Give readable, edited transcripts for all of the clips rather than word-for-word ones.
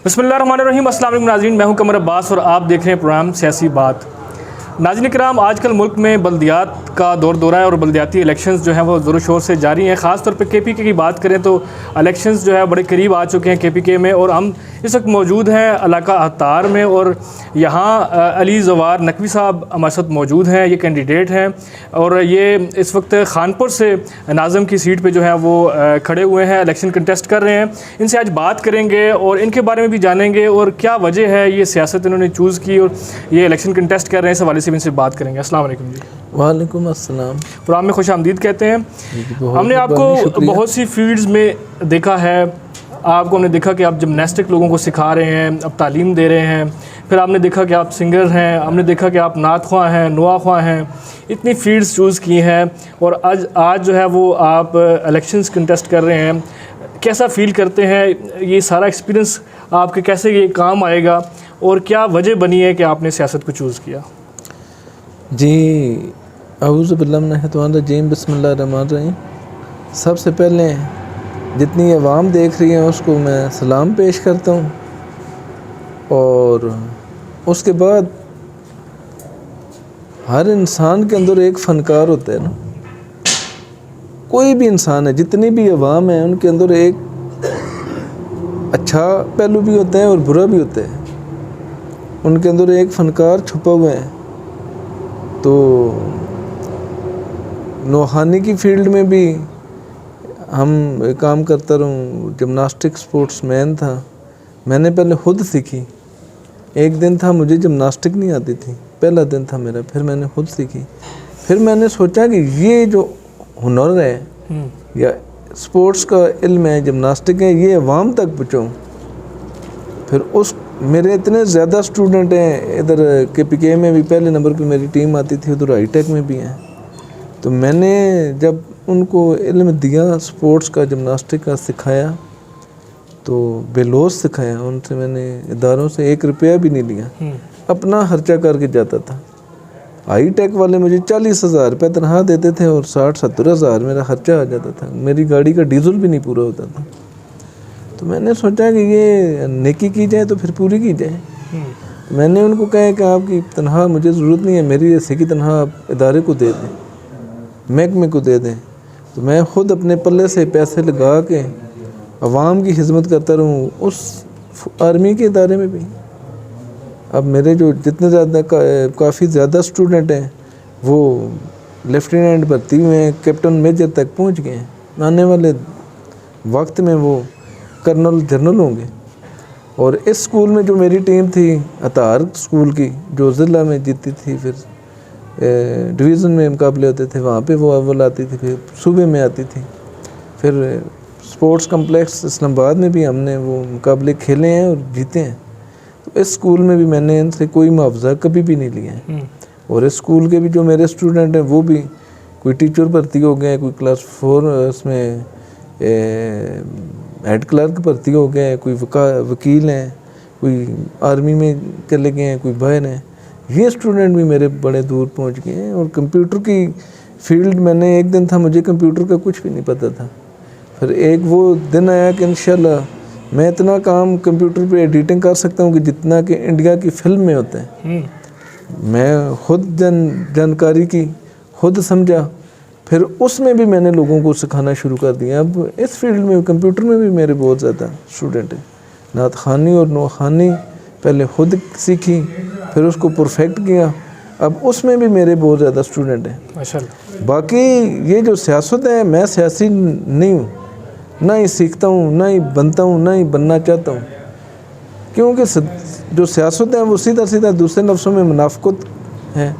बिस्मिल्लाहिर्रहमानिर्रहीम। अस्सलाम वालेकुम नाज़रीन, मैं हूं कमर अब्बास और आप देख रहे हैं प्रोग्राम सियासी बात। नाज़रीन किराम, आजकल मुल्क में बल्दियात का दौर है और बल्दियाती इलेक्शंस जो हैं वो ज़ोर शोर से जारी हैं। ख़ास तौर पे KPK की बात करें तो इलेक्शंस जो है बड़े करीब आ चुके हैं KPK में, और हम इस वक्त मौजूद हैं इलाका अतार में और यहाँ अली ज़वार नकवी साहब हमारे साथ मौजूद हैं। ये कैंडिडेट हैं और ये इस वक्त खानपुर से नाज़म की सीट पे जो है वो खड़े हुए हैं, इलेक्शन कंटेस्ट कर रहे हैं। इनसे आज बात करेंगे और इनके बारे में भी जानेंगे और क्या वजह है ये सियासत इन्होंने चूज़ की और ये इलेक्शन कंटेस्ट कर रहे हैं, इस हवाले से भी इनसे बात करेंगे। अस्सलाम वालेकुम जी। वालेकुम अस्सलाम। प्रोग्राम में खुश आमदीद कहते हैं। हमने आपको बहुत सी फील्ड्स में देखा है, आपको हमने देखा कि आप जिमनास्टिक लोगों को सिखा रहे हैं, अब तालीम दे रहे हैं, फिर आपने देखा कि आप सिंगर हैं, हमने देखा कि आप नात ख्वाह हैं, नुआ ख्वाह हैं, इतनी फील्ड्स चूज़ की हैं और आज जो है वो आप इलेक्शंस कंटेस्ट कर रहे हैं। कैसा फ़ील करते हैं? ये सारा एक्सपीरियंस आपके कैसे ये काम आएगा और क्या वजह बनी है कि आपने सियासत को चूज़ किया? जी, अऊज़ु बिल्लाहि मिनश्शैतानिर्रजीम, बिस्मिल्लाहिर्रहमानिर्रहीम। सबसे पहले जितनी आवाम देख रही है उसको मैं सलाम पेश करता हूँ और उसके बाद हर इंसान के अंदर एक फ़नकार होता है ना। कोई भी इंसान है, जितनी भी आवाम है, उनके अंदर एक अच्छा पहलू भी होता है और बुरा भी होता है। उनके अंदर एक फ़नकार छुपा हुआ है। तो नौहानी की फील्ड में भी हम काम करता रहूँ। जिमनास्टिक स्पोर्ट्स मैन था, मैंने पहले खुद सीखी। एक दिन था मुझे जिमनास्टिक नहीं आती थी, पहला दिन था मेरा, फिर मैंने खुद सीखी। फिर मैंने सोचा कि ये जो हुनर है या स्पोर्ट्स का इल्म है, जिमनास्टिक है, ये अवाम तक पहुँचाऊँ। फिर उस मेरे इतने ज़्यादा स्टूडेंट हैं, इधर KPK में भी पहले नंबर पे मेरी टीम आती थी, उधर हाईटेक में भी हैं। तो मैंने जब उनको इल्म दिया स्पोर्ट्स का, जिमनास्टिक का सिखाया, तो बेलोस सिखाया। उनसे मैंने इदारों से 1 रुपया भी नहीं लिया, अपना खर्चा करके जाता था। हाईटेक वाले मुझे 40,000 रुपये तनख्वाह देते थे और 60-70 हज़ार मेरा खर्चा आ जाता था। मेरी गाड़ी का डीजल भी नहीं पूरा होता था। तो मैंने सोचा कि ये नेकी की जाए तो फिर पूरी की जाए। मैंने उनको कहा कि आपकी तनख्वाह मुझे ज़रूरत नहीं है, मेरी ऐसे की तनख्वाह आप इदारे को दे दें, महकमे को दे दें। तो मैं ख़ुद अपने पल्ले से पैसे लगा के अवाम की खिदमत करता रहूँ उस आर्मी के इदारे में भी। अब मेरे जो जितने ज़्यादा काफ़ी ज़्यादा स्टूडेंट हैं वो लेफ्टिनेंट भर्ती हुए हैं, कैप्टन मेजर तक पहुँच गए हैं। आने वाले वक्त में वो कर्नल जनरल होंगे। और इस स्कूल में जो मेरी टीम थी अतार स्कूल की, जो ज़िला में जीती थी, फिर डिवीज़न में मुकाबले होते थे, वहाँ पे वो अव्वल आती थी, फिर सूबे में आती थी, फिर स्पोर्ट्स कम्प्लेक्स इस्लामाबाद में भी हमने वो मुकाबले खेले हैं और जीते हैं। तो इस स्कूल में भी मैंने इनसे कोई मुआवजा कभी भी नहीं लिया है। और इस स्कूल के भी जो मेरे स्टूडेंट हैं वो भी कोई टीचर भर्ती हो गए, कोई क्लास 4 उसमें हेड क्लर्क भर्ती हो गए, कोई वकील हैं, कोई आर्मी में चले गए हैं, कोई बाहर हैं। ये स्टूडेंट भी मेरे बड़े दूर पहुंच गए हैं। और कंप्यूटर की फील्ड, मैंने एक दिन था मुझे कंप्यूटर का कुछ भी नहीं पता था। फिर एक वो दिन आया कि इंशाल्लाह मैं इतना काम कंप्यूटर पे एडिटिंग कर सकता हूँ कि जितना कि इंडिया की फिल्म में होता है। मैं खुद जानकारी की खुद समझा, फिर उसमें भी मैंने लोगों को सिखाना शुरू कर दिया। अब इस फील्ड में कंप्यूटर में भी मेरे बहुत ज़्यादा स्टूडेंट हैं। नात खानी और नौखानी पहले खुद सीखी, फिर उसको परफेक्ट किया, अब उसमें भी मेरे बहुत ज़्यादा स्टूडेंट हैं माशाल्लाह। बाकी ये जो सियासत है, मैं सियासी नहीं हूँ, ना ही सीखता हूँ, ना ही बनता हूँ, ना ही बनना चाहता हूँ। क्योंकि जो सियासत है वो सीधा सीधा दूसरे लफ्ज़ों में मुनाफ़क़त है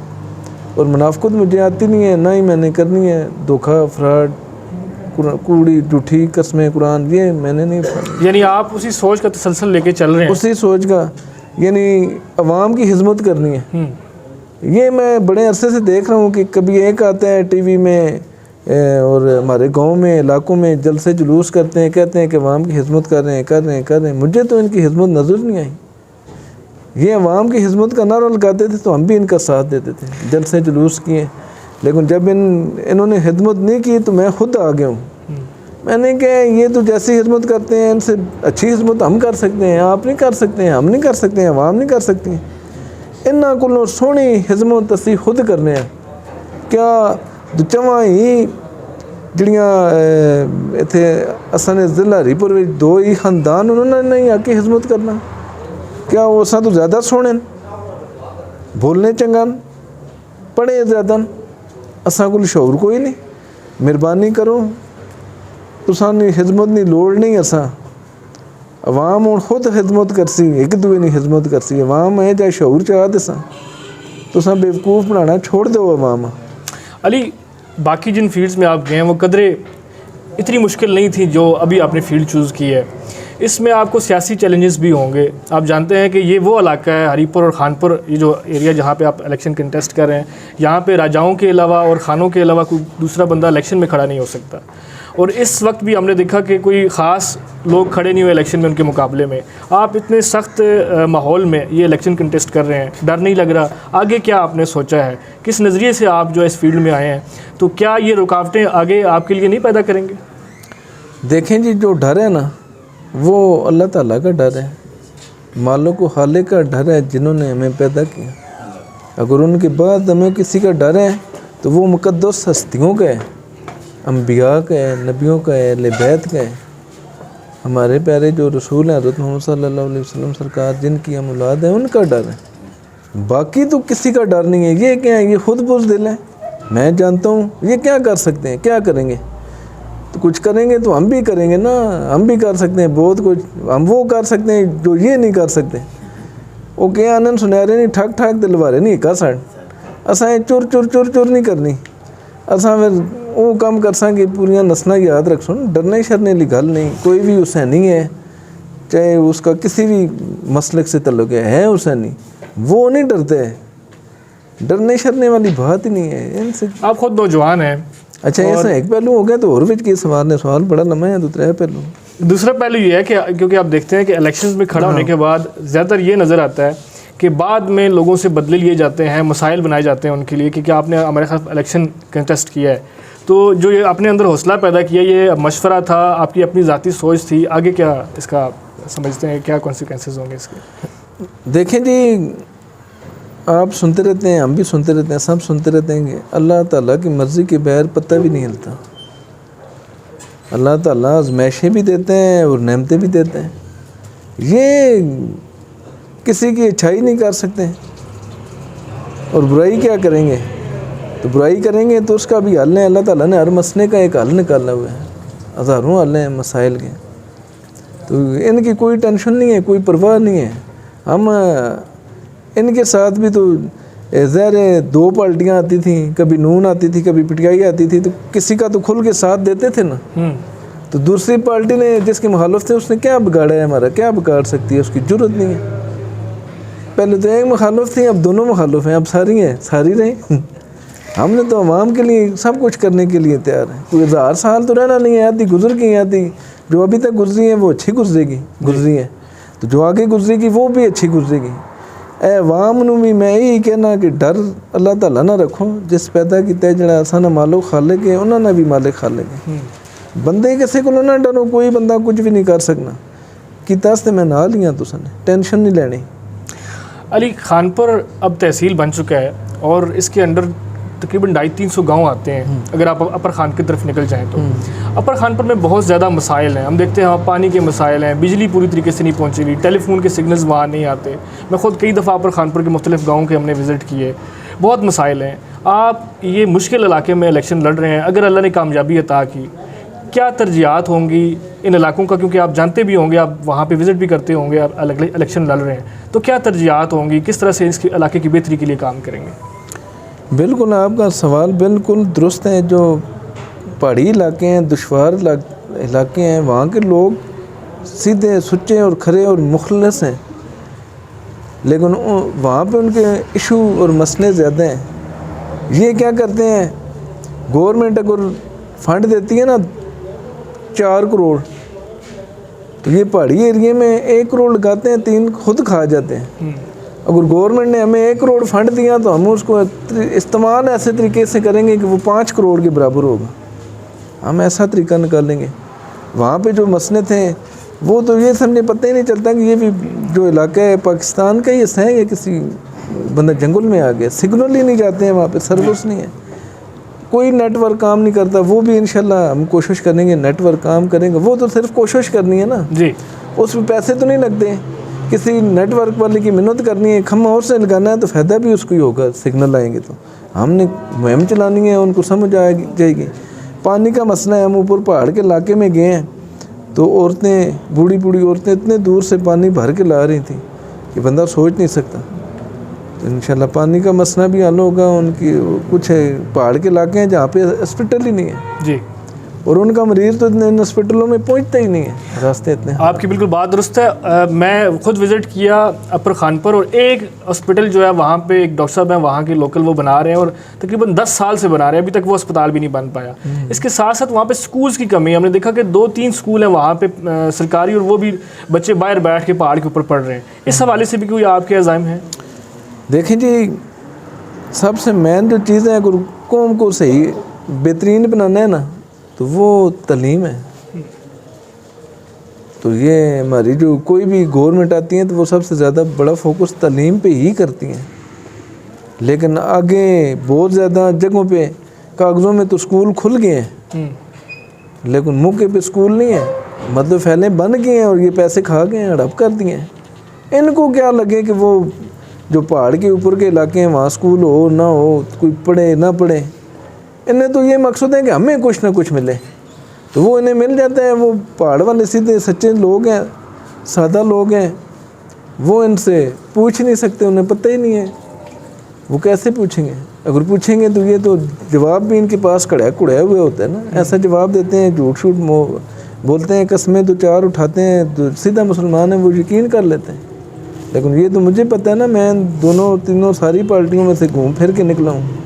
और मुनाफ़क़त मुझे आती नहीं है, ना ही मैंने करनी है। धोखा, फ्रॉड, कूड़ी, झूठी कसमें, कुरान, ये मैंने नहीं। यानी आप उसी सोच का तसलसल लेके चल रहे हैं? उसी सोच का, यानी अवाम की खिदमत करनी है। ये मैं बड़े अरसे से देख रहा हूँ कि कभी एक आता है टीवी में और हमारे गांव में, इलाकों में जलसे जुलूस करते हैं, कहते हैं कि अवाम की खिदमत कर रहे हैं। मुझे तो इनकी खिदमत नज़र नहीं आई। ये अवाम की खिदमत का नारा लगाते थे तो हम भी इनका साथ देते थे, जलसे जुलूस किए। लेकिन जब इन्होंने खिदमत नहीं की तो मैं खुद आ गया हूँ। मैंने कहा ये तो जैसी खिदमत करते हैं इनसे अच्छी खिदमत हम कर सकते हैं, आप नहीं कर सकते हैं, हम नहीं कर सकते हैं, आवाम नहीं कर सकती हैं। इन्हों को सोहनी खिदमत असी खुद करने हैं। क्या चवां ही जिहड़ियां इत्थे असां जिला हरीपुर में 2 ही खानदान उन्होंने नहीं आके खिदमत करना, क्या वो असां तो ज़्यादा सोहने न, बोलने चंगा न, पढ़े ज़्यादा न, असां कोल शौर कोई नहीं। मेहरबानी करो तुसां खिदमत की लोड़ नहीं। असां अवाम हुण खुद खिदमत करसी, एक दूए की खिदमत करसी। अवाम है चाहे शौर चाह तुसां बेवकूफ़ बनाना छोड़ दो अवाम। अली, बाकी जिन फील्ड्स में आप गए हैं वो कदरे इतनी मुश्किल नहीं थी जो अभी आपने फील्ड चूज़ की है। इसमें आपको सियासी चैलेंजेस भी होंगे। आप जानते हैं कि ये वो इलाका है हरीपुर और खानपुर, ये जो एरिया जहाँ पे आप इलेक्शन कंटेस्ट कर रहे हैं, यहाँ पे राजाओं के अलावा और खानों के अलावा कोई दूसरा बंदा इलेक्शन में खड़ा नहीं हो सकता। और इस वक्त भी हमने देखा कि कोई ख़ास लोग खड़े नहीं हुए इलेक्शन में उनके मुकाबले में। आप इतने सख्त माहौल में ये इलेक्शन कंटेस्ट कर रहे हैं, डर नहीं लग रहा? आगे क्या आपने सोचा है, किस नज़रिए से आप जो इस फील्ड में आए हैं, तो क्या ये रुकावटें आगे आपके लिए नहीं पैदा करेंगे? देखें जी, जो डर है ना वो अल्लाह ताला का डर है, मालों को खाले का डर है जिन्होंने हमें पैदा किया। अगर उनके बाद हमें किसी का डर है तो वो मुक़द्दस हस्तियों का है, अम्बिया का है, नबियों का है, अहले बैत का है। हमारे प्यारे जो रसूल हैं हज़रत मोहम्मद सल्लल्लाहु अलैहि वसल्लम सरकार, जिनकी हम औलाद है, उनका डर है। बाकी तो किसी का डर नहीं है। ये क्या है, ये खुद बुज़दिल है। मैं जानता हूँ ये क्या कर सकते हैं, क्या करेंगे, तो कुछ करेंगे तो हम भी करेंगे ना। हम भी कर सकते हैं बहुत कुछ, हम वो कर सकते हैं जो ये नहीं कर सकते। वो क्या आनंद सुनहरे नहीं ठक ठक दिलवारे नहीं का सन असा चुर चुर चुर चुर नहीं करनी। असा फिर वो काम कर सकें पूरियां नस्ल याद रख सुन। डरने शरने की गल नहीं। कोई भी हुसैनी है, चाहे उसका किसी भी मसलक से तल्लुक़ है हुसैनी, वो नहीं डरते है। डरने शरने वाली बात ही नहीं है इनसे। आप खुद नौजवान हैं। अच्छा, ऐसा एक पहलू हो गया तो और विच के सवाल ने सवाल बड़ा लम्बा है। दूसरा पहलू, दूसरा पहलू ये है कि क्योंकि आप देखते हैं कि इलेक्शंस में खड़ा होने के बाद ज़्यादातर ये नज़र आता है कि बाद में लोगों से बदले लिए जाते हैं, मसाइल बनाए जाते हैं उनके लिए कि आपने हमारे साथ इलेक्शन कंटेस्ट किया है, तो जो ये अपने अंदर हौसला पैदा किया, ये मशवरा था, आपकी अपनी ज़ाती सोच थी, आगे क्या इसका समझते हैं, क्या कॉन्सिक्वेंसेस होंगे इसके? देखें जी, आप सुनते रहते हैं, हम भी सुनते रहते हैं, सब सुनते रहते हैं कि अल्लाह ताला की मर्ज़ी के बगैर पत्ता भी नहीं हिलता। अल्लाह ताला आज़माइशें भी देते हैं और नेमतें भी देते हैं। ये किसी की अच्छाई नहीं कर सकते। और बुराई क्या करेंगे, तो बुराई करेंगे तो उसका भी हल है। अल्लाह ताला ने हर मसले का एक हल निकाला हुआ है, हज़ारों हल हैं मसाइल के। तो इनकी कोई टेंशन नहीं है, कोई परवाह नहीं है। हम इनके साथ भी तो ज़ाहिर है 2 पार्टियाँ आती थी, कभी नून आती थी, कभी पीटीआई आती थी, तो किसी का तो खुल के साथ देते थे ना। तो दूसरी पार्टी ने जिसके मुखालिफ थे उसने क्या बिगाड़ा है हमारा, क्या बिगाड़ सकती है, उसकी जरूरत नहीं है। पहले तो एक मुखालिफ थी, अब दोनों मुखालिफ हैं, अब सारी हैं, सारी रही। हमने तो अवाम के लिए सब कुछ करने के लिए तैयार है। कोई 1000 साल तो रहना नहीं है, आती गुजर गई, आती जो अभी तक गुजरी है वो अच्छी गुजरी है, तो जो आगे गुजरेगी वो भी अच्छी गुजरेगी। अवाम नूं भी मैं यही कहना कि डर अल्लाह ताला ना रखो, जिस पैदा किया जड़ा असा ना मालो खालिक है, उन्होंने भी मालिक खालिक है। बंदे किसी को ना डरो, कोई बंदा कुछ भी नहीं कर सकना। किता ते मैं नाल ही हां, तुसां ने टेंशन नहीं लेनी। अली, खानपुर अब तहसील बन चुका है और इसके अंडर तकरीबन 250-300 गांव आते हैं। अगर आप अपर खान की तरफ निकल जाएं तो अपर खानपुर में बहुत ज़्यादा मसाइल हैं। हम देखते हैं वहाँ पानी के मसाइल हैं, बिजली पूरी तरीके से नहीं पहुँची हुई, टेलीफोन के सिग्नल्स वहाँ नहीं आते। मैं ख़ुद कई दफ़ा अपर खानपुर के मुख्तलिफ़ गाँव के हमने विज़िट किए, बहुत मसाइल हैं। आप ये मुश्किल इलाके में इलेक्शन लड़ रहे हैं, अगर अल्लाह ने कामयाबी अता की, क्या तरजीहात होंगी इन इलाकों का? क्योंकि आप जानते भी होंगे, आप वहाँ पे विज़िट भी करते होंगे, आप इलेक्शन लड़ रहे हैं, तो क्या तरजीहात होंगी, किस तरह से इस इलाके की बेहतरी के लिए काम करेंगे? बिल्कुल, आपका सवाल बिल्कुल दुरुस्त है। जो पहाड़ी इलाके हैं, दुश्वार इलाके हैं, वहाँ के लोग सीधे सुच्चे और खरे और मुखलस हैं, लेकिन वहाँ पे उनके इशू और मसले ज़्यादा हैं। ये क्या करते हैं, गवर्नमेंट अगर फंड देती है ना 4 करोड़, तो ये पहाड़ी एरिए में 1 करोड़ लगाते हैं, 3 खुद खा जाते हैं। अगर गवर्नमेंट ने हमें 1 करोड़ फंड दिया तो हम उसको इस्तेमाल ऐसे तरीके से करेंगे कि वो 5 करोड़ के बराबर होगा। हम ऐसा तरीका निकालेंगे। वहाँ पे जो मसले थे वो तो ये समझे पता ही नहीं चलता कि ये भी जो इलाका है पाकिस्तान का ही हिस्सा है या किसी बंदा जंगल में आ गया। सिग्नल ही नहीं जाते हैं वहाँ पे, सर्विस नहीं है, कोई नेटवर्क काम नहीं करता। वो भी इंशाल्लाह हम कोशिश करेंगे नेटवर्क काम करेंगे। वो तो सिर्फ कोशिश करनी है ना जी, उसमें पैसे तो नहीं लगते। किसी नेटवर्क वाले की मेहनत करनी है, खम्मा और से लगाना है तो फ़ायदा भी उसको ही होगा। सिग्नल आएंगे तो हमने मुहिम चलानी है, उनको समझ जाएगी। पानी का मसला है, हम ऊपर पहाड़ के इलाके में गए हैं तो औरतें, बूढ़ी बूढ़ी औरतें इतने दूर से पानी भर के ला रही थी कि बंदा सोच नहीं सकता। तो इंशाल्लाह पानी का मसला भी हल होगा। उनकी कुछ पहाड़ के इलाके हैं जहाँ पे हॉस्पिटल ही नहीं है जी, और उनका मरीज़ तो इतने हॉस्पिटलों में पहुँचता ही नहीं है, रास्ते इतने। आपकी बिल्कुल बात दुरुस्त है। मैं खुद विज़िट किया अपर खानपुर और एक हॉस्पिटल जो है वहाँ पे एक डॉक्टर साहब हैं वहाँ के लोकल, वो बना रहे हैं और तकरीबन 10 साल से बना रहे हैं, अभी तक वो अस्पताल भी नहीं बन पाया। इसके साथ साथ वहाँ पे स्कूल्स की कमी है। हमने देखा कि 2-3 स्कूल हैं वहाँ पे सरकारी, और वो भी बच्चे बाहर बैठ के पहाड़ के ऊपर पढ़ रहे हैं। इस हवाले से भी कोई आपके अज़ाइम हैं? देखें जी, सबसे मेन जो चीज़ है अगर कौम को सही बेहतरीन बनाना है ना तो वो तालीम है। तो ये हमारी जो कोई भी गवर्नमेंट आती है तो वो सबसे ज़्यादा बड़ा फोकस तालीम पे ही करती हैं। लेकिन आगे बहुत ज़्यादा जगहों पे कागज़ों में तो स्कूल खुल गए हैं लेकिन मौके पे स्कूल नहीं है, मतलब फैले बन गए हैं और ये पैसे खा गए हैं, हड़प कर दिए हैं। इनको क्या लगे कि वो जो पहाड़ के ऊपर के इलाके हैं वहाँ स्कूल हो ना हो, कोई पढ़े ना पढ़े, इन्हें तो ये मकसद है कि हमें कुछ ना कुछ मिले, तो वो इन्हें मिल जाता है। वो पहाड़ वाले सीधे सच्चे लोग हैं, सादा लोग हैं, वो इनसे पूछ नहीं सकते, उन्हें पता ही नहीं है, वो कैसे पूछेंगे? अगर पूछेंगे तो ये तो जवाब भी इनके पास कुड़े हुए होते हैं ना, ऐसा जवाब देते हैं, झूठ झूठ बोलते हैं, कस्में तो 4 उठाते हैं, तो सीधा मुसलमान है वो यकीन कर लेते हैं। लेकिन ये तो मुझे पता है ना, मैं दोनों तीनों सारी पार्टियों में से घूम फिर के निकला हूँ।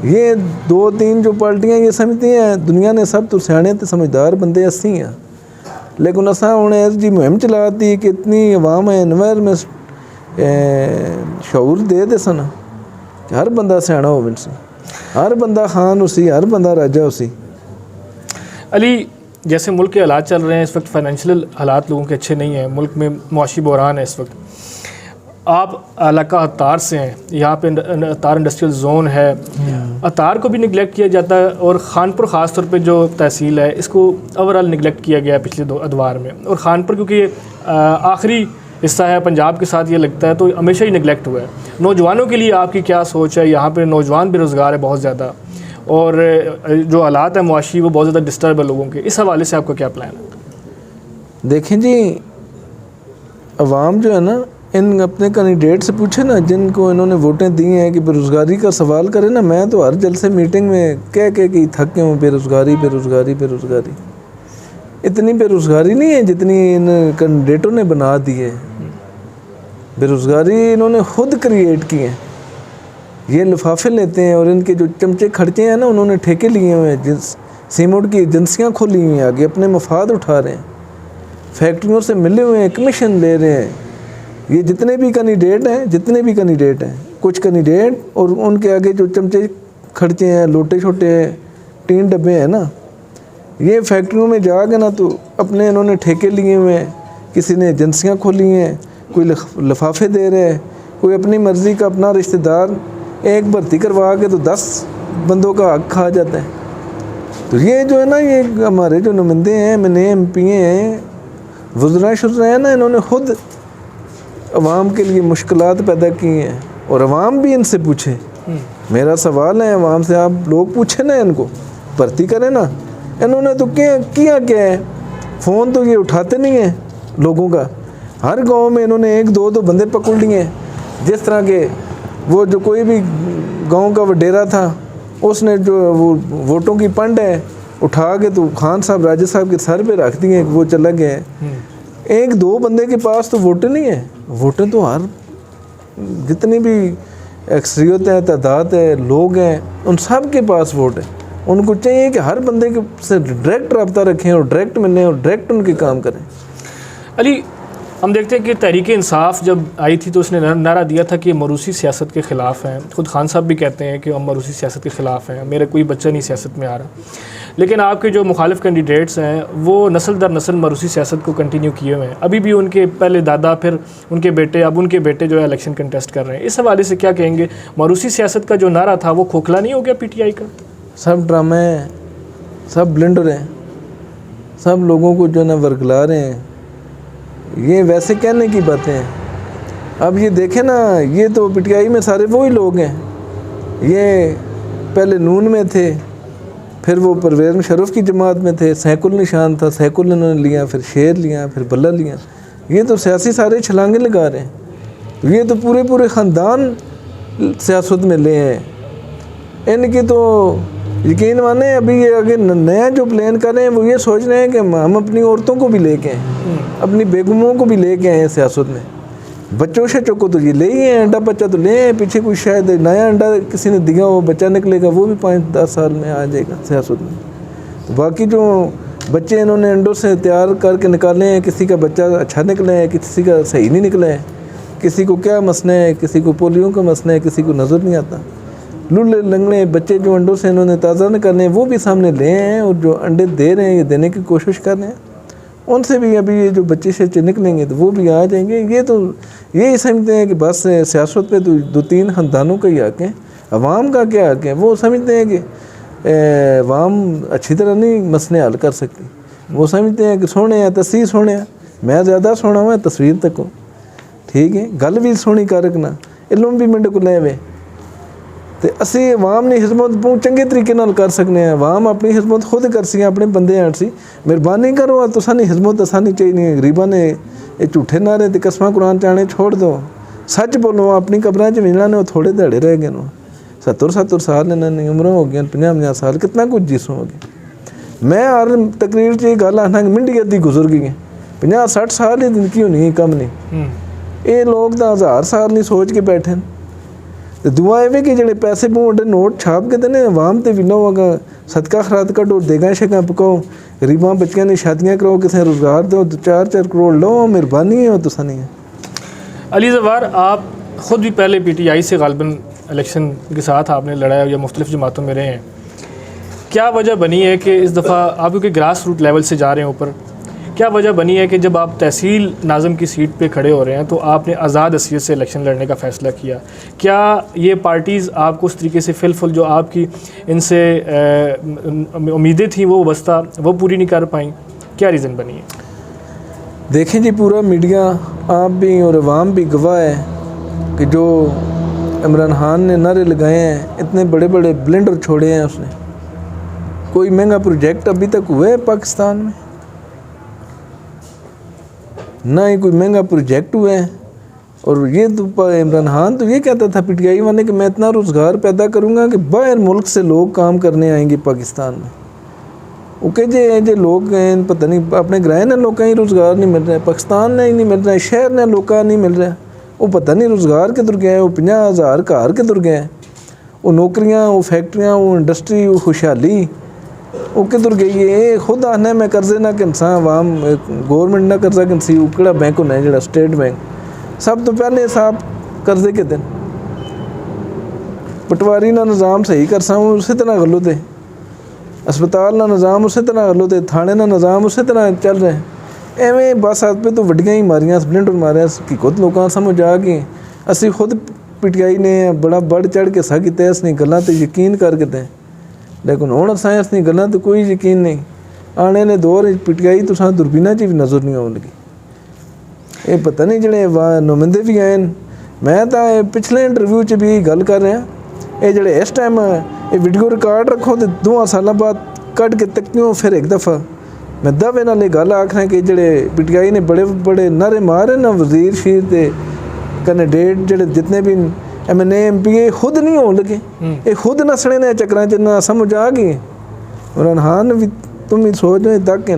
ये 2-3 जो पार्टियाँ ये समझती हैं दुनिया ने सब तो सियाने ते समझदार बंदे असी हैं, लेकिन असा उन्हें ऐसी मुहिम चलाती कि इतनी अवाम है नवर में शऊर दे सन कि हर बंदा सियाना हो, हर बंदा खान उसी, हर बंदा राजा उसी। अली, जैसे मुल्क के हालात चल रहे हैं इस वक्त, फाइनेंशियल हालात लोगों के अच्छे नहीं हैं, मुल्क में मुआशी बहरान है इस वक्त। आप इलाका अतार से हैं, यहाँ पे अतार इंडस्ट्रियल जोन है, अतार को भी निगलेक्ट किया जाता है और खानपुर ख़ास तौर पे जो तहसील है इसको ओवरऑल निगलेक्ट किया गया है पिछले 2 अदवार में। और खानपुर क्योंकि आखिरी हिस्सा है पंजाब के साथ, ये लगता है तो हमेशा ही निगलेक्ट हुआ है। नौजवानों के लिए आपकी क्या सोच है? यहाँ पर नौजवान बेरोज़गार है बहुत ज़्यादा, और जो हालात है मुआशी वो बहुत ज़्यादा डिस्टर्ब है लोगों के, इस हवाले से आपका क्या प्लान है? देखें जी, अवाम जो है ना, इन अपने कैंडिडेट से पूछे ना जिनको इन्होंने वोटें दी हैं कि बेरोज़गारी का सवाल करें ना, मैं तो हर जलसे मीटिंग में कह के थक गया हूँ, बेरोज़गारी बेरोज़गारी बेरोज़गारी। इतनी बेरोज़गारी नहीं है जितनी इन कैंडिडेटों ने बना दी है। बेरोज़गारी इन्होंने खुद क्रिएट की है। ये लिफाफे लेते हैं और इनके जो चमचे खर्चे हैं ना, उन्होंने ठेके लिए हुए हैं, सीमेंट की एजेंसियाँ खोली हुई हैं, आगे अपने मफाद उठा रहे हैं, फैक्ट्रियों से मिले हुए हैं, कमीशन ले रहे हैं। ये जितने भी कैंडिडेट हैं, कुछ कैंडिडेट और उनके आगे जो चमचे खर्चे हैं, लोटे छोटे हैं, 3 डब्बे हैं ना, ये फैक्ट्रियों में जाके ना तो अपने इन्होंने ठेके लिए हुए हैं, किसी ने एजेंसियाँ खोली हैं, कोई लिफाफे दे रहे हैं, कोई अपनी मर्ज़ी का अपना रिश्तेदार एक भर्ती करवा के तो 10 बंदों का हक खा जाता है। तो ये जो है ना, ये हमारे जो नुमाइंदे हैं, MNA MP हैं, वज़रा शुज़रा हैं ना, इन्होंने खुद अवाम के लिए मुश्किलात पैदा की हैं और अवाम भी इनसे पूछे। मेरा सवाल है अवाम से, आप लोग पूछे ना, इनको भर्ती करें ना। इन्होंने तो किया क्या है? फ़ोन तो ये उठाते नहीं हैं लोगों का। हर गांव में इन्होंने 1-2 तो बंदे पकड़ लिए हैं। जिस तरह के वो जो कोई भी गांव का वडेरा था, उसने जो वो वोटों की पंड है उठा के तो खान साहब राजा साहब के सर पे रख दिए, वो चला गया है। 1-2 बंदे के पास तो वोटें नहीं है। वोटें तो हर जितनी भी अक्सरियत है, तादाद है, लोग हैं, उन सब के पास वोट है। उनको चाहिए कि हर बंदे के से डायरेक्ट रब्ता रखें और डायरेक्ट मिलें और डायरेक्ट उनके काम करें। अली, हम देखते हैं कि तहरीक इंसाफ जब आई थी तो उसने नारा दिया था कि ये मरूसी सियासत के ख़िलाफ़ हैं। ख़ुद खान साहब भी कहते हैं कि हम मरूसी सियासत के ख़िलाफ़ हैं, मेरा कोई बच्चा नहीं सियासत में आ रहा। लेकिन आपके जो मुखालिफ कैंडिडेट्स हैं वो नस्ल दर नस्ल मरूसी सियासत को कंटिन्यू किए हुए हैं। अभी भी उनके पहले दादा, फिर उनके बेटे, अब उनके बेटे जो है इलेक्शन कंटेस्ट कर रहे हैं। इस हवाले से क्या कहेंगे? मरूसी सियासत का जो नारा था वो खोखला नहीं हो गया PTI का? सब ड्रामे हैं, सब ब्लेंडर हैं, सब लोगों को जो ना वर्गला रहे हैं। ये वैसे कहने की बातें हैं। अब ये देखें ना, ये तो PTI में सारे वही लोग हैं। ये पहले नून में थे, फिर वो परवेज़ मुशर्रफ की जमात में थे, सैकुल निशान था, सैकुल इन्होंने लिया, फिर शेर लिया, फिर बल्ला लिया। ये तो सियासी सारे छलांगे लगा रहे हैं। ये तो पूरे पूरे ख़ानदान सियासत में ले हैं। इनकी तो यकीन माने अभी ये आगे नया जो प्लान कर रहे हैं वो ये सोच रहे हैं कि हम अपनी औरतों को भी लेके आएँ, अपनी बेगमों को भी लेके आए हैं सियासत में। बच्चों शच्चों को तो ये ले ही हैं, अंडा बच्चा तो ले हैं, पीछे कोई शायद नया अंडा किसी ने दिया हो, बच्चा निकलेगा, वो भी 5-10 साल में आ जाएगा सियासत में। तो बाकी जो बच्चे इन्होंने अंडों से तैयार करके निकाले हैं, किसी का बच्चा अच्छा निकला है, किसी का सही नहीं निकला है, किसी को क्या मसला है, किसी को पोलियो का मसला है, किसी को नज़र नहीं आता। लुल्ले लंगड़े बच्चे जो अंडों से इन्होंने ताज़ा निकाले हैं वो भी सामने ले हैं, और जो अंडे दे रहे हैं, ये देने की कोशिश कर रहे हैं, उनसे भी अभी ये जो बच्चे शच्चे निकलेंगे तो वो भी आ जाएंगे। ये तो यही समझते हैं कि बस सियासत पे तो 2-3 ख़ानदानों का ही हक़ है, अवाम का क्या हक़ है। वो समझते हैं कि अवाम अच्छी तरह नहीं मसले हल कर सकती। वो समझते हैं कि सोने हैं तस्वीर सोने हैं, मैं ज़्यादा सोना हुआ तस्वीर तक हो, ठीक है, गल भी सोनी कर रखना, इलम भी मिंट को ले वे तो असी अवाम ने खिदमत बहुत चंगे तरीके नाल कर सकते हैं। अवाम अपनी खिदमत खुद कर सी, अपने बंदे आठ सी, मेहरबानी करो तो सानी खिदमत सानी चाहिए। गरीबा ने ये झूठे नारे तो कसमां कुरान चाने छोड़ दो, सच बोलो। अपनी कब्रां च मिलना ने थोड़े दहाड़े रह गए नो, 70 साल इन्होंने उम्र हो गई, 50 साल, कितना कुछ जिसोगे। मैं हर तकरीर च गल आखना कि मिंडी अद्धी गुजर गई है, 50-60 साल ही जिंदगी होनी कम नहीं। ये लोग तो 1000 साल नहीं सोच के बैठे तो दुआ ये कि जो पैसे बहुत नोट छाप के देने अवाम तो भी ना होगा, सदका खरात कटो, देगा शेगा पकाओ, गरीबा बच्चों ने शादियाँ कराओ, किसी रोज़गार दो, 4-4 करोड़ लो, मेहरबानी है तो सनी है। अली ज़फ़र, आप ख़ुद भी पहले PTI से गालिबन इलेक्शन के साथ आपने लड़ाया या मुख्तलिफ़ जमातों में रहे हैं। क्या वजह बनी है कि इस दफ़ा आप क्योंकि ग्रास रूट लेवल से जा रहे हैं ऊपर, क्या वजह बनी है कि जब आप तहसील नाज़म की सीट पे खड़े हो रहे हैं तो आपने आज़ाद हैसियत से इलेक्शन लड़ने का फ़ैसला किया? क्या ये पार्टीज़ आपको उस तरीके से फिलफुल जो आपकी इनसे उम्मीदें थी वो बस्ता वो पूरी नहीं कर पाई? क्या रीज़न बनी है? देखें जी, पूरा मीडिया आप भी और अवाम भी गवाह है कि जो इमरान खान ने नारे लगाए हैं, इतने बड़े बड़े ब्लेंडर छोड़े हैं उसने, कोई महंगा प्रोजेक्ट अभी तक हुआ है पाकिस्तान में? ना ही कोई महंगा प्रोजेक्ट हुआ है। और ये तो इमरान खान तो ये कहता था PTI वाले कि मैं इतना रोज़गार पैदा करूँगा कि बाहर मुल्क से लोग काम करने आएंगे पाकिस्तान में। वो कह जे लोग हैं पता नहीं अपने ग्राह ने लोग ही रोज़गार नहीं मिल रहा है, पाकिस्तान ने ही नहीं मिल रहा है, शहर ने लोग नहीं मिल रहा है। वो पता नहीं रोज़गार किधर गया है, वो 50,000 घर किधर गए हैं, वो नौकरियाँ, वो फैक्ट्रियाँ, वो इंडस्ट्री, वो खुशहाली वो किधर गई है। ये खुद आना मैं कर्जे ना किनसा अवाम गौरमेंट ना कर्जा किनसी, उकड़ा बैंक होना है जो स्टेट बैंक, सब तो पहले हिसाब कर्जे के दिन पटवारी ना निज़ाम सही कर सा उसी तरह गलत है, अस्पताल ना निज़ाम उसी तरह गलत है, थाने ना निज़ाम उसी तरह चल रहे हैं। एवें बस हाथ पे तो वड्डियां ही मारियां, स्प्लिंट मारिया कि खुद लोगों समझ आ गई। असी खुद PTI ने बड़ा बढ़ चढ़ के सा किया, असनी गल्लां ते यकीन करके दें, लेकिन हुण असां असनी गल्लां ते कोई यकीन नहीं। आने वाले दौर PTI तो सां दूरबीना च भी नज़र नहीं आउण लगी। ये पता नहीं जिहड़े नुमाइंदे भी आए मैं तो पिछले इंटरव्यू च भी गल कर रहा, ये जिहड़े इस टाइम ये वीडियो रिकॉर्ड रखो तो 2 साल बाद कट के तकियों फिर एक दफ़ा मैं दावे नाल गल आखना कि जिहड़े PTI ने बड़े बड़े नारे मारे ना, वजीर शीर ते कैंडिडेट जिहड़े जितने भी MNA MPA खुद नहीं हो लगे, ये खुद नसने ने चक्रां च ना समझ आ गई। इमरान खान भी तुम ही सोच रहे तक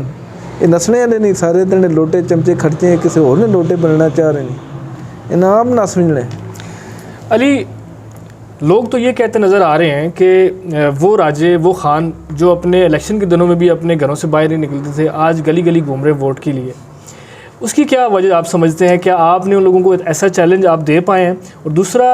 ये नसने वाले नहीं, सारे दिन लोटे चमचे खर्चे किसी और ने लोटे बनना चाह रहे नहीं, इन्हें आप ना समझ लें। अली, लोग तो ये कहते नज़र आ रहे हैं कि वो राजे, वो खान जो अपने इलेक्शन के दिनों में भी अपने घरों से बाहर नहीं निकलते थे, आज गली गली घूम रहे वोट के लिए। उसकी क्या वजह आप समझते हैं? क्या आपने उन लोगों को ऐसा चैलेंज आप दे पाए हैं? और दूसरा,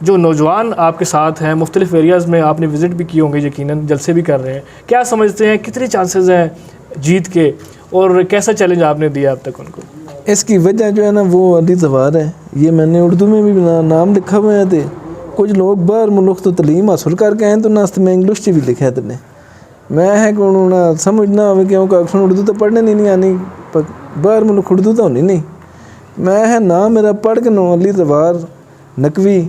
जो नौजवान आपके साथ हैं, मुख्तलिफ एरियाज़ में आपने विज़िट भी किए होंगे, यकीनन जलसे भी कर रहे हैं, क्या समझते हैं कितने चांसेस हैं जीत के, और कैसा चैलेंज आपने दिया अब तक उनको? इसकी वजह जो है ना वो अली जवार है। ये मैंने उर्दू में भी नाम लिखा हुआ है। तो कुछ लोग बाहर मुल्क तो तलीम हासिल करके आए तो नाश्ते में इंग्लिश च भी लिखा तेने मैं है कि ना समझना हो क्योंकि अक्सर उर्दू तो पढ़ने नहीं आनी, पर बाहर मुल्क उर्दू तो होनी नहीं। मैं है ना मेरा पढ़ के नो अली जवार नकवी,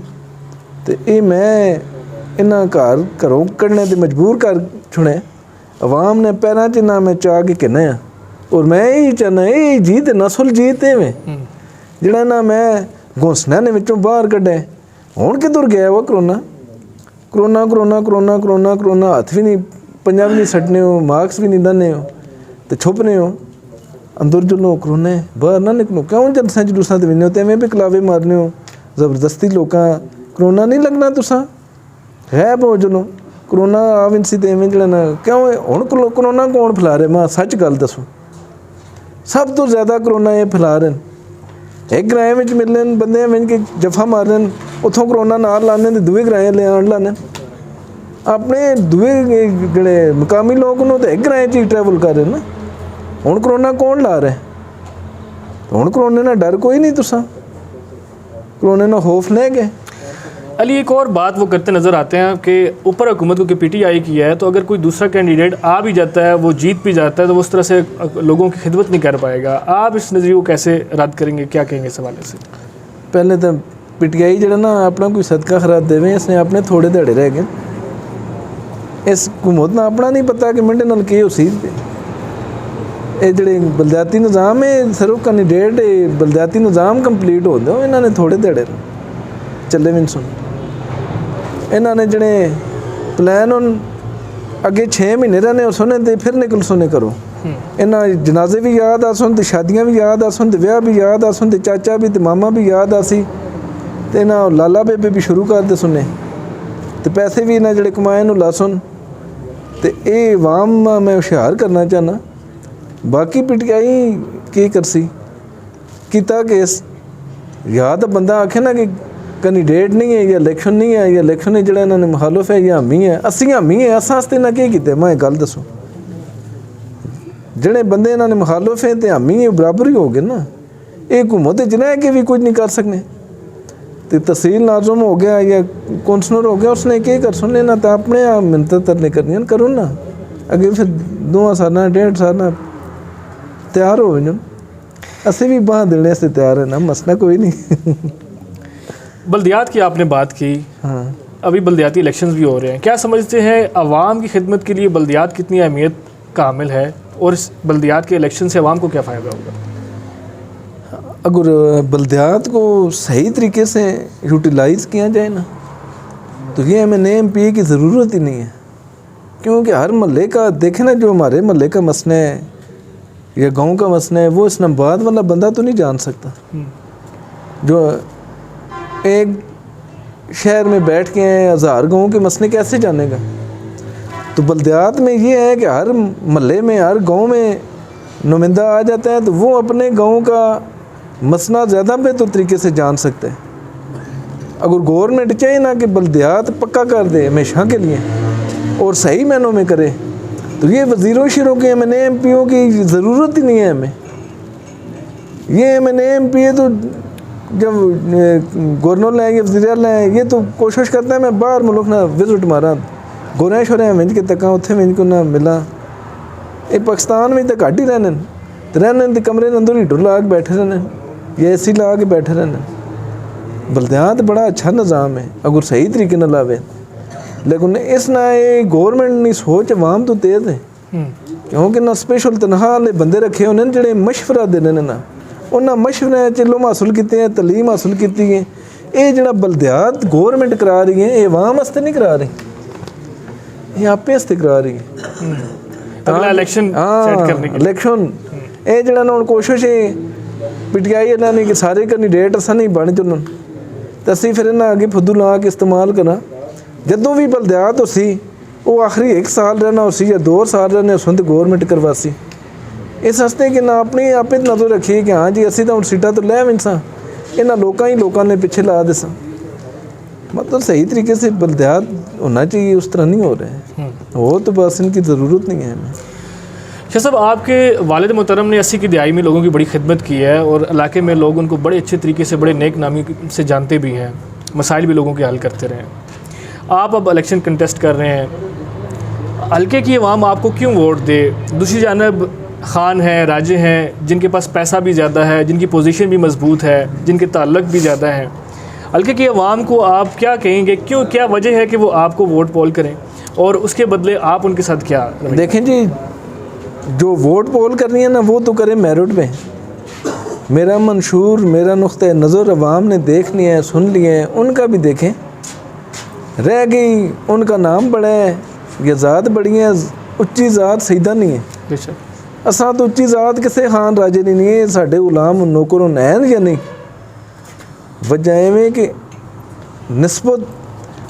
तो ये मैं इन्ना घरों कढ़ने ते मजबूर कर छुड़े। अवाम ने पैरों च ना मैं चाह के कहना है, और मैं यही चाहना यही जीत नस्ल जीत में जिहड़ा ना मैं घोंसना ने विचों बाहर कढ़े। हुण किधर गया वो corona corona corona corona corona corona हथ भी नहीं पंजा भी नहीं सटने हो, मार्क्स भी नहीं दने हो, तो छुपने हो अंदर जुलो करोने बाहर ना निकलो। क्यों जलसा जलूसा तो विने हो, एवें भी कलावे मारने हो जबरदस्ती लोग। करोना नहीं लगना तुसा है बो जुलो करोना आवन सी तो एवें जड़ा ना क्यों हुण करोना कौन फैला रहे? मैं सच गल दसो, सब तो ज़्यादा करोना ये फैला रहे हैं। एक ग्राएं में मिलने बंदे के जफा मार रहे हैं, उतों करोना नाल लाने तो दूए ग्राएं ले आन लाने। अपने दूए जड़े मकामी लोग तो एक ग्राएं ही ट्रैवल कर रहे हैं ना। हुण करोना कौन ला रहा है? तो हुण करोने ना डर कोई नहीं, तुसा करोने ना खौफ नहीं गए। अली, एक और बात वो करते नज़र आते हैं कि ऊपर हुकूमत को PTI की है, तो अगर कोई दूसरा कैंडिडेट आ भी जाता है, वो जीत भी जाता है, तो वो उस तरह से लोगों की खिदमत नहीं कर पाएगा। आप इस नज़रिए को कैसे रद्द करेंगे, क्या कहेंगे इस हवाले से? पहले तो PTI जड़ा ना अपना कोई सदका खराब देवे, इसने अपने थोड़े दहाड़े रह गए। इस हुकूमत ना अपना नहीं पता कि मिंटे नाल की उसी ये जड़े बलदियाती निज़ाम है, सिर्फ कैंडिडेट बलदियाती निज़ाम कंप्लीट हो दो, इन्होंने थोड़े दहाड़े चले भी सुन। इन्होंने जड़े प्लान उन अगे 6 महीने रहने और सुने तो फिर निकल सुने करो। इन्ना जनाजे भी याद आ सुन, तो शादियाँ भी याद आ सुन, तो ब्याह भी याद आ सुन, तो चाचा भी तो मामा भी याद आ सी, तो इन्ना लाला बेबे भी शुरू करते सुने, तो पैसे भी इन्हें जड़े कमाए नू ला सुन। तो ये अवाम मैं हुशियार करना चाहना। बाकी PTI की करसी किता केस याद बंदा आखे ना कि कैंडिडेट नहीं है या इलेक्शन नहीं है, या इलेक्शन है जड़ा इन्होंने मुखालफ है या हामी है, असी हामी है, अस आस्ते ना की किते। मैं गल दसो, जड़े बंदे इन्होंने मुखालफ है तो हामी है, बराबर ही हो गए ना। ये हुकूमत जिन्हें है कि भी कुछ नहीं कर सकने। तो तहसील नाजुम हो गया या कौंसलर हो गया, उसने क्या कर सुन लेना, तो अपने आप मिन्नत तरने करनी करो ना। अगे फिर 2 साल 1.5 साल तैयार हो जाओ, असी भी बाह देने से तैयार है ना, मसला कोई नहीं। बल्दियात की आपने बात की, हाँ, अभी बल्दियाती इलेक्शंस भी हो रहे हैं, क्या समझते हैं अवाम की खिदमत के लिए बल्दियात कितनी अहमियत का हामिल है, और इस बल्दियात के इलेक्शन से अवाम को क्या फ़ायदा होगा? अगर बल्दियात को सही तरीके से यूटिलाइज़ किया जाए ना, तो ये हमें नए MP की ज़रूरत ही नहीं है। क्योंकि हर महल्ले का देखें ना, जो हमारे महल्ले का मसला है या गांव का मसला है, वो इस्लामाबाद वाला बंदा तो नहीं जान सकता। जो एक शहर में बैठ के 1000 गाँव के मसले कैसे जानेगा? तो बल्दियात में ये है कि हर महल्ले में, हर गांव में नुमाइंदा आ जाता है, तो वो अपने गांव का मसला ज़्यादा बेहतर तरीके से जान सकते हैं। अगर गवर्नमेंट चाहे ना कि बल्दियात पक्का कर दे हमेशा के लिए और सही मायनों में करे, तो ये वज़ीरों शरों के MNA MPओं की ज़रूरत ही नहीं है हमें। ये MNA MP तो जब गवर्नर हैं या वज़ीर हैं, ये तो कोशिश करते हैं मैं बाहर मुल्क ना विजिट मारा, गोरे शोरे मिंज के तक उत्थे मिंज को ना मिला। ये पाकिस्तान में तो घट ही रहने, तो रहने तो कमरे के अंदर हीटर ला के बैठे रहने या AC ला के बैठे रहने। बल्दियात बड़ा अच्छा निज़ाम है अगर सही तरीके न लावे, लेकिन इस ना ये गवर्नमेंट की सोच अवाम तो तेज़ है। क्योंकि ना स्पेशल तनखा वाले बंदे रखे उन्हें जोड़े मशवरा देने ना, उन्हें मशवरे च इल्म हासिल किए हैं, तलीम हासिल की है। ये जो बल्दियात गवर्नमेंट करा रही है, ये अवाम वास्ते नहीं करा रही, ये आपे वास्ते करा रही है। इलेक्शन इलेक्शन ये जो हम कोशिश है PTI इन्होंने कि सारे कैंडिडेट असा नहीं बन चुन, तो असी फिर इन्हें अगे फुद्दू ला के इस्तेमाल करा। जदों भी बल्दियात हो सी वो आखिरी 1 साल रहना हो सी या 2 साल रहने हो तो गवर्नमेंट करवासी, इस हस्ते कि ना अपनी आप ही नज़र रखिए कि हाँ जी असी तो हम सीटा तो लै विनसा इन्होंने लोगों ने पिछे ला देसा। मतलब सही तरीके से बल्दियात होना चाहिए, उस तरह नहीं हो रहे हैं। वो तो बस इनकी ज़रूरत नहीं है हमें। शाह साहब, आपके वालिद मोहतरम ने 80 की दिहाई में लोगों की बड़ी खिदमत की है और इलाके में लोग उनको बड़े अच्छे तरीके से, बड़े नेक नामी से जानते भी हैं, मसाइल भी लोगों के हल करते रहे। आप अब इलेक्शन कंटेस्ट कर रहे हैं, हल्के की अवाम आपको क्यों वोट दे? दूसरी जानब खान हैं, राजे हैं, जिनके पास पैसा भी ज़्यादा है, जिनकी पोजीशन भी मजबूत है, जिनके ताल्लुक भी ज़्यादा हैं। हल्के की अवाम को आप क्या कहेंगे, क्यों, क्या वजह है कि वो आपको वोट पोल करें और उसके बदले आप उनके साथ क्या? देखें जी, जो वोट पोल करनी है ना वो तो करें मेरिट पे। मेरा मंशूर, मेरा नुक्ते नज़र अवाम ने देख लिया है, सुन लिया है, उनका भी देखें। रह गई उनका नाम बड़ा है, ये ज़ात बड़ी है, उच्ची ज़ात सईदा नहीं है। बेशक असा तो उच्ची ज़ात किसी खान राजे नहीं है, साढ़े गुलाम नौकरों नैन या नहीं। वजह में कि निस्बत,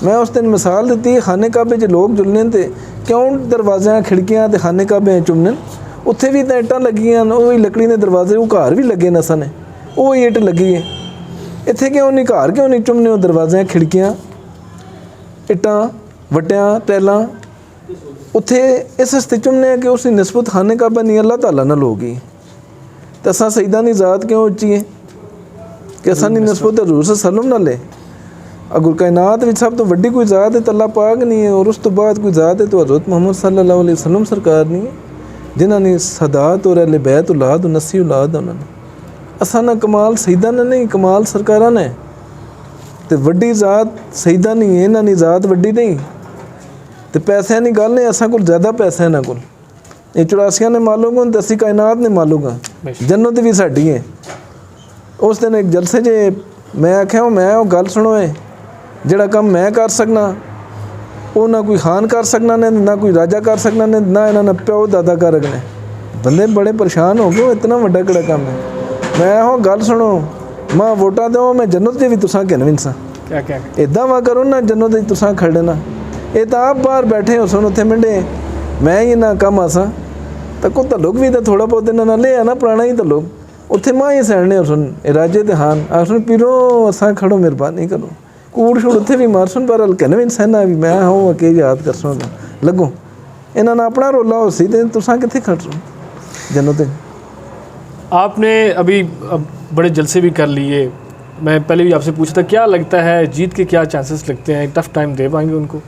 मैं उस दिन मिसाल दी, खाने काबे च लोग जुलने थे, क्यों दरवाज़ियाँ खिड़कियाँ तो खाने काबे चुमने, उत्थे भी तो इट्टां लगियां, वही लकड़ी के दरवाजे, वो घर भी लगे न सन, वो ईट लगी है। इत्थे क्यों नहीं, घर क्यों नहीं चुमने हो दरवाज़ियाँ खिड़कियाँ, इट्टां वट्टियां टैलां, उत्थे इस हस्ते चुमने कि उसकी निस्बत खाने काबा नहीं अल्लाह ताला नाल होगी। तो असां सईदा दी ज़ात क्यों उच्ची है कि असां दी निस्बत हज़ूर सल्लम नाल है। अगर कायनात में सब तो वड्डी कोई ज़ात है तो अल्लाह पाक नहीं है, और उस तो बाद कोई ज़ात है तो हज़रत मोहम्मद सल्लल्लाहु अलैहि वसल्लम सरकार नहीं है, जिन्होंने सदात और अहले बैत औलाद और नसी औलाद उन्होंने। असा ना कमाल सईदा ने नहीं, कमाल सरकारा ने। तो वड्डी ज़ात सईदा नहीं है, इन्हों की ज़ात वड्डी नहीं। तो पैसों की गल है, असा को ज़्यादा पैसा इन्हों को, ये 84 ने मालूगा तो असी कायनात ने मालूगा, जन्नत भी साडी है। उस दिन एक जलसे जे मैं आख्या, मैं वो गल सुनो है, जिहड़ा काम मैं कर सकना वो ना कोई खान कर सकना ने, ना कोई राजा कर सकना ने, ना इन्होंने प्यो दादा कर रखने। बंदे बड़े परेशान हो गए, इतना वड्डा किहड़ा काम है। मैं वो गल सुनो, मां वोटा दो, मैं जन्नत च भी तुसां गिन विनसा, क्या क्या इदां वा करो ना जन्नत च तुसां खड़े ना। ये तो आप बाहर बैठे हो सुन उत्थे मिंडे, मैं ही ना कम आसा, तो को तल्लुक भी तो थोड़ा बहुत इन्होंने लिया ना, पुराना ही तल्लुक। उत्थे मां ही सैने हो सुन, राजे ते खान आ सुन, पीरो असां खड़ो, मेहरबानी करो, कूड़ छूड़ उत्थे भी मार सुन, पर हल्के ने भी सहना भी मैं हो के याद कर सुन लगो। इन्होंने अपना रोला हो सी, तो तुसां कित्थे खड़ सो जन्नत। आपने अभी बड़े जलसे भी कर लिए, मैं पहले भी आपसे पूछा था, क्या लगता है जीत के क्या चांसेस लगते हैं, टफ टाइम दे पाएंगे उनको?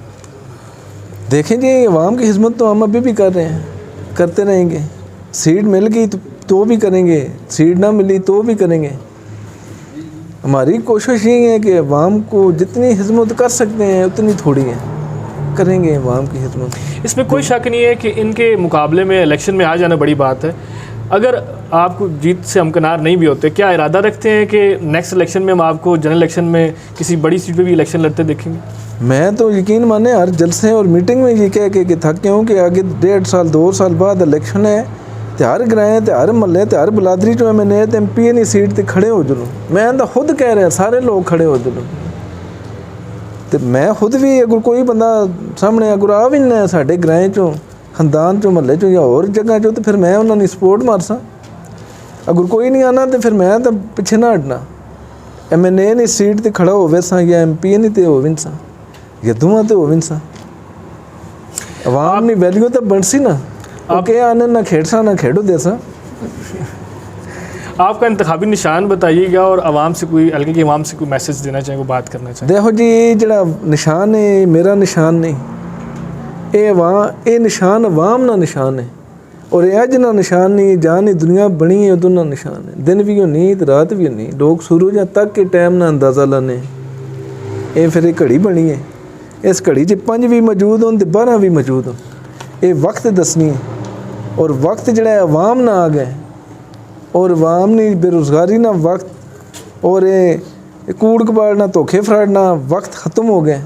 देखें जी, अवाम की खिदमत तो हम अभी भी कर रहे हैं, करते रहेंगे। सीट मिल गई तो भी करेंगे, सीट ना मिली तो भी करेंगे। हमारी कोशिश यही है कि अवाम को जितनी खिदमत कर सकते हैं उतनी थोड़ी है, करेंगे अवाम की खिदमत। इसमें कोई शक नहीं है कि इनके मुकाबले में इलेक्शन में आ जाना बड़ी बात है। अगर आपको जीत से हमकनार नहीं भी होते, क्या इरादा रखते हैं कि नेक्स्ट इलेक्शन में हम आपको जनरल इलेक्शन में किसी बड़ी सीट पे भी इलेक्शन लड़ते देखेंगे? मैं तो यकीन माने हर जलसे और मीटिंग में ये कह के थक गया हूँ कि आगे 1.5 साल 2 साल बाद इलेक्शन है, त्यार ग्राएं त्यार महल्ले त्यार बलादरी चो मैंने तो MP नहीं सीट ते खड़े हो जुलो। मैं तो खुद कह रहा सारे लोग खड़े हो जुलो, तो मैं खुद भी अगर कोई बंदा सामने अगर आ भी ना साढ़े ग्राएं चो, खानदान चो, महल्ले चो या और जगह चो, तो फिर मैं उन्होंने सपोर्ट मारसा। अगर कोई नहीं आना तो फिर मैं तो पिछे ना हटना। MNA नहीं सीट ते खड़ा होवे सा या MP नहीं तो होवे सा, ये दोवां तो होवे सा। अवाम की वैल्यू तो बनसी ना, ओके आने ना खेड़सा ना खेड़ो देसा। आपका इंतखाबी निशान बताइएगा और आवाम से कोई, हल्के की आवाम से कोई मैसेज देना चाहें, वो बात करना चाहें। देखो जी, जड़ा निशान है मेरा निशान नहीं, ये निशान अवाम ना निशान है, और ये अज ना निशान नहीं, जहाँ नहीं दुनिया बनी है उदों ना निशान है। दिन भी होनी तो रात भी होनी, लोग सूरज तक के टाइम ना अंदाज़ा लाने, ये फिर एक घड़ी बनी है। इस घड़ी च 5 भी मौजूद हों तो 12 भी मौजूद हों, ये वक्त दसनी है। और वक्त जड़ा अवाम ना आ गए, और अवाम ने बेरोज़गारी ना वक्त, और ये कूड़ कबाड़ ना धोखे फराड ना वक्त ख़त्म हो गए।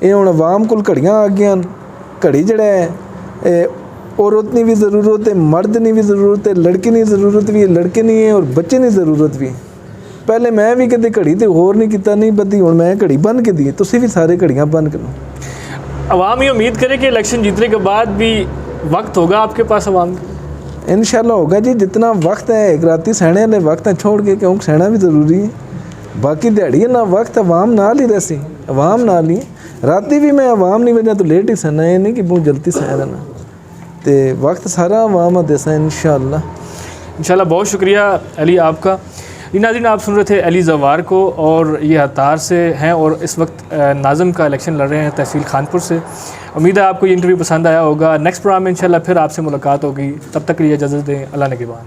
ये हुण अवाम कोल घड़ियाँ आ गई, घड़ी जड़ा है औरत की भी ज़रूरत है, मर्द की भी ज़रूरत है, लड़की की ज़रूरत भी है, लड़के नहीं है, और बच्चे की ज़रूरत भी है। पहले मैं भी कदे घड़ी तो होर नहीं किता नहीं बदी, हुण मैं घड़ी बन के दी, तुसीं भी सारे घड़ियाँ बन के लो। अवाम ये उम्मीद करे कि इलेक्शन जीतने के बाद भी वक्त होगा आपके पास अवाम का? इंशाल्लाह होगा जी। जितना वक्त है, एक राती सहने वाले वक्त है छोड़ के, क्योंकि सहना भी ज़रूरी है। बाकी दिहाड़ी ना वक्त अवाम नाल ही रसी, अवाम नाल ही राती भी मैं अवाम नहीं वजह तो लेट ही सहना, ये नहीं कि बहुत जल्दी सह रहना, तो वक्त सारा अवाम देसा इंशाल्लाह। बहुत शुक्रिया अली आपका। नाज़रीन, आप सुन रहे थे अली ज़वार को, और ये हतार से हैं और इस वक्त नाज़िम का इलेक्शन लड़ रहे हैं तहसील खानपुर से। उम्मीद है आपको ये इंटरव्यू पसंद आया होगा। नेक्स्ट प्रोग्राम में इंशाल्लाह फिर आपसे मुलाकात होगी। तब तक के लिए इजाज़त दें। अल्लाह निगहबान।